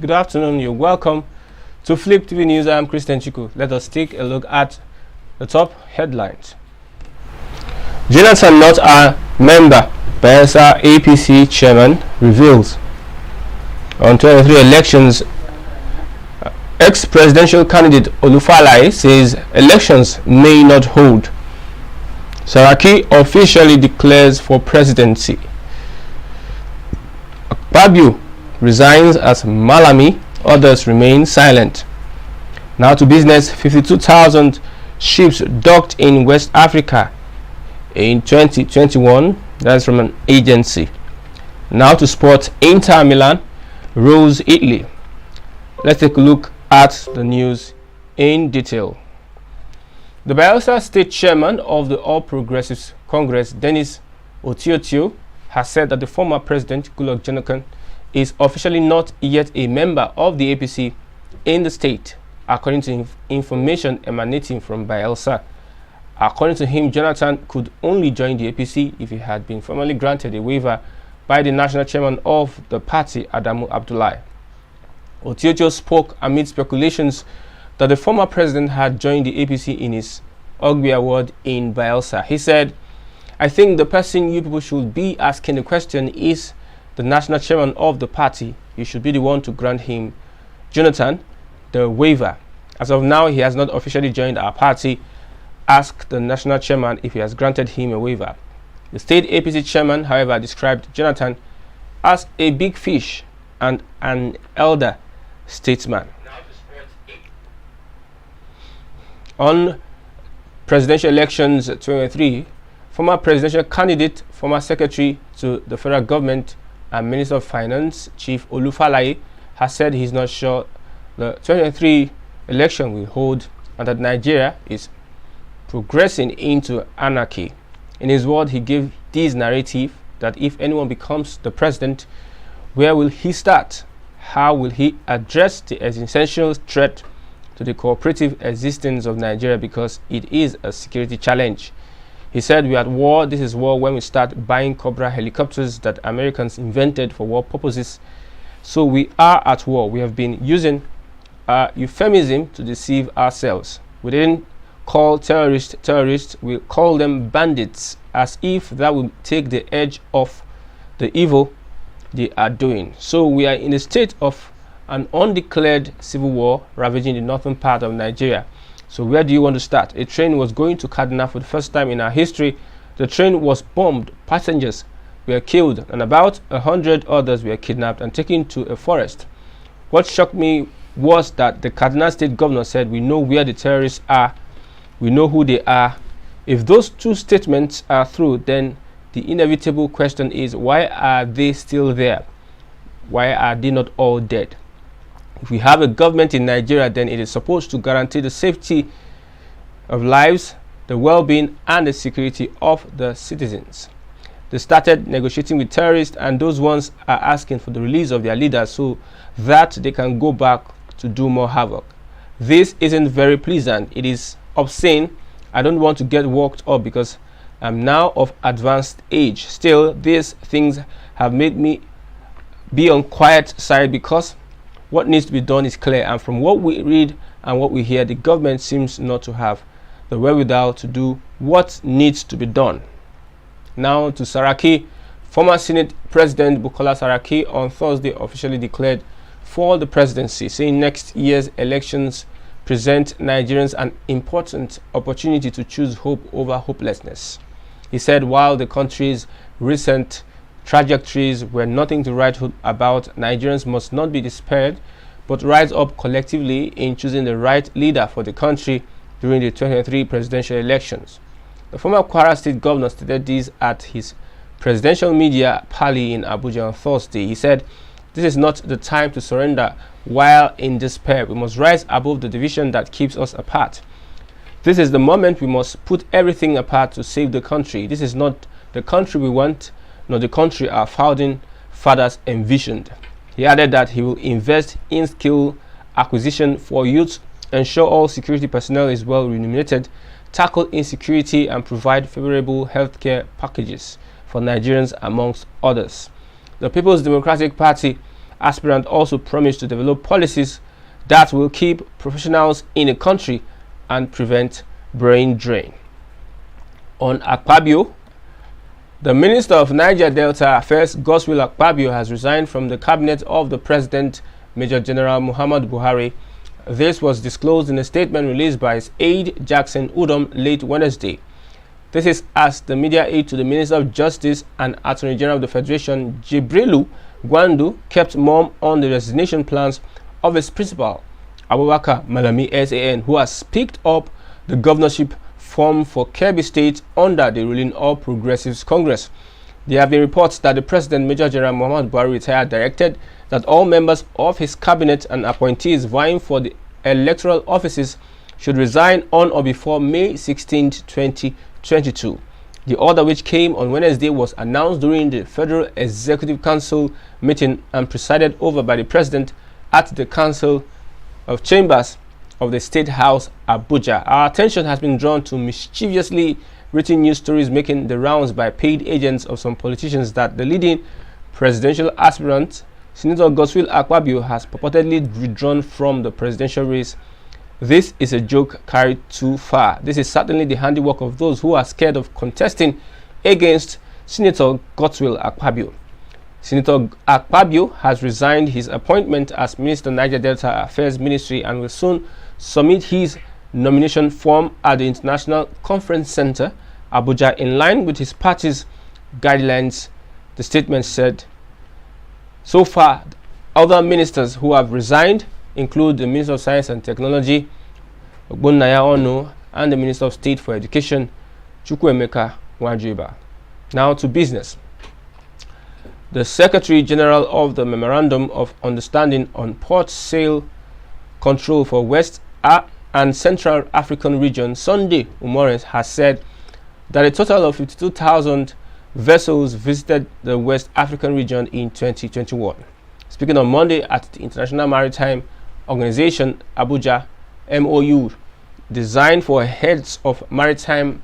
Good afternoon. You're welcome to Fliptv News. I'm Christian Chiku. Let us take a look at the top headlines. Jonathan not a member. Bayelsa APC chairman reveals. On 23 elections, ex-presidential candidate Olufalaye says elections may not hold. Saraki officially declares for presidency. Akpabio resigns as Malami, others remain silent. Now to business. 52,000 ships docked in West Africa in 2021. That's from an agency. Now to sport. Inter Milan rose Italy. Let's take a look at the news in detail. The Bayelsa state chairman of the All Progressives Congress, Dennis Otiotio, has said that the former president, Goodluck Jonathan, is officially not yet a member of the APC in the state, according to information emanating from Bayelsa. According to him, Jonathan could only join the APC if he had been formally granted a waiver by the national chairman of the party, Adamu Abdullahi. Otiotio spoke amid speculations that the former president had joined the APC in his Ogbia ward in Bayelsa. He said, "I think the person you people should be asking the question is the national chairman of the party. You should be the one to grant him, Jonathan, the waiver. As of now, he has not officially joined our party. Ask the national chairman if he has granted him a waiver." The state APC chairman, however, described Jonathan as a big fish and an elder statesman. On presidential elections 2023, former presidential candidate, former secretary to the federal government and Minister of Finance, Chief Olufalaye, has said he's not sure the 2023 election will hold and that Nigeria is progressing into anarchy. In his word, he gave this narrative that if anyone becomes the president, where will he start? How will he address the essential threat to the cooperative existence of Nigeria, because it is a security challenge? He said, "We are at war. This is war when we start buying Cobra helicopters that Americans invented for war purposes. So we are at war. We have been using euphemism to deceive ourselves. We didn't call terrorists, we call them bandits, as if that would take the edge off the evil they are doing. So we are in a state of an undeclared civil war ravaging the northern part of Nigeria. So where do you want to start? A train was going to Kaduna for the first time in our history. The train was bombed, passengers were killed, and about 100 others were kidnapped and taken to a forest. What shocked me was that the Kaduna state governor said, 'We know where the terrorists are, we know who they are.' If those two statements are true, then the inevitable question is, why are they still there? Why are they not all dead? If we have a government in Nigeria, then it is supposed to guarantee the safety of lives, the well-being, and the security of the citizens. They started negotiating with terrorists, and those ones are asking for the release of their leaders so that they can go back to do more havoc. This isn't very pleasant. It is obscene. I don't want to get worked up because I'm now of advanced age. Still, these things have made me be on quiet side because what needs to be done is clear, and from what we read and what we hear, the government seems not to have the wherewithal to do what needs to be done." Now to Saraki. Former Senate President Bukola Saraki on Thursday officially declared for the presidency, saying next year's elections present Nigerians an important opportunity to choose hope over hopelessness. He said while the country's recent trajectories were nothing to write home about, Nigerians must not be despaired, but rise up collectively in choosing the right leader for the country during the 2023 presidential elections. The former Kwara State governor stated this at his presidential media parley in Abuja on Thursday. He said, "This is not the time to surrender while in despair. We must rise above the division that keeps us apart. This is the moment we must put everything apart to save the country. This is not the country we want, nor the country our founding fathers envisioned." He added that he will invest in skill acquisition for youth, ensure all security personnel is well remunerated, tackle insecurity, and provide favorable healthcare packages for Nigerians, amongst others. The People's Democratic Party aspirant also promised to develop policies that will keep professionals in the country and prevent brain drain. On Akpabio, the Minister of Niger Delta Affairs, Godswill Akpabio, has resigned from the cabinet of the President, Major General Muhammadu Buhari. This was disclosed in a statement released by his aide, Jackson Udom, late Wednesday. This is as the media aide to the Minister of Justice and Attorney General of the Federation, Jibrilu Gwandu, kept mum on the resignation plans of his principal, Abubakar Malami SAN, who has picked up the governorship form for Kebbi State under the ruling All Progressives Congress. There have been reports that the President, Major General Muhammadu Buhari, retired, directed that all members of his cabinet and appointees vying for the electoral offices should resign on or before May 16, 2022. The order, which came on Wednesday, was announced during the Federal Executive Council meeting and presided over by the President at the Council of Chambers of the State House, Abuja. Our attention has been drawn to mischievously written news stories making the rounds by paid agents of some politicians that the leading presidential aspirant, Senator Godswill Akpabio, has purportedly withdrawn from the presidential race. This is a joke carried too far. This is certainly the handiwork of those who are scared of contesting against Senator Godswill Akpabio. Senator Akpabio has resigned his appointment as Minister of Niger Delta Affairs Ministry and will soon submit his nomination form at the International Conference Center, Abuja, in line with his party's guidelines, the statement said. So far, other ministers who have resigned include the Minister of Science and Technology, Ogbonnaya Onu, and the Minister of State for Education, Chukwuemeka Nwajuiba. Now to business. The Secretary General of the Memorandum of Understanding on Port Sale Control for West and Central African Region, Sunday Umorens, has said that a total of 52,000 vessels visited the West African region in 2021. Speaking on Monday at the International Maritime Organization, Abuja, MOU, designed for heads of maritime